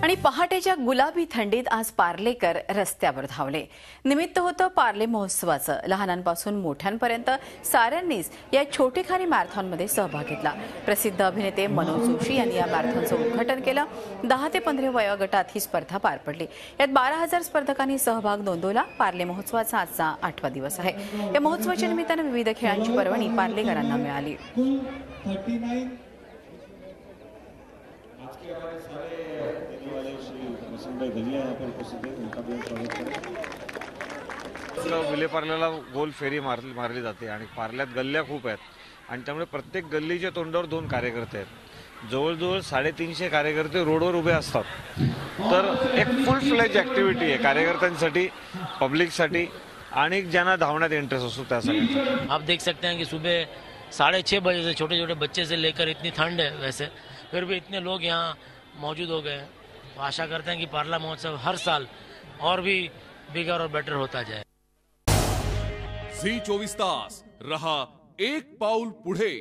आणि पहाटेच्या गुलाबी थंडीत आज पार्लेकर रस्त्यावर धावले। निमित्त होतं पार्ले महोत्सवाचं। लहानांपासून मोठ्यांपर्यंत साऱ्यांनीच या छोटेखानी मॅरेथॉनमध्ये सहभाग घेतला। प्रसिद्ध अभिनेते मनोज जोशी यांनी या मॅरेथॉनचं उद्घाटन केलं। 10 ते 15 वयोगटात ही स्पर्धा पार पडली। यात 12,000 स्पर्धकांनी सहभाग नोंदवला। पार्ले महोत्सवाचा आजचा 8वा दिवस आहे। या महोत्सवाच्या निमित्तानं विविध खेळांची पर्वणी पार्लेकरांना मिळाली। विलेपार्ल्याला गोल फेरी मारली जाते आणि पार्ल्यात गल्ल्या खूप आहेत आणि त्यामुळे प्रत्येक गल्लीच्या तोंडावर 2 कार्यकर्ते आहेत। जवळजवळ 350 कार्यकर्ते रोडवर उभे असतात। तर एक फुल फ्लेज ॲक्टिव्हिटी आहे कार्यकर्त्यांसाठी, पब्लिकसाठी आणि ज्यांना धावण्यात इंटरेस्ट असतो त्यासाठी। आप देख सकते हैं कि सुबह 6:30 बजे से छोटे छोटे बच्चे से लेकर इतनी ठंड है, वैसे फिर भी इतने लोग यहाँ मौजूद हो गए। तो आशा करते हैं कि पार्ला महोत्सव हर साल और भी बिगर और बेटर होता जाए। झी 24 तास रहा एक पाऊल पुढे।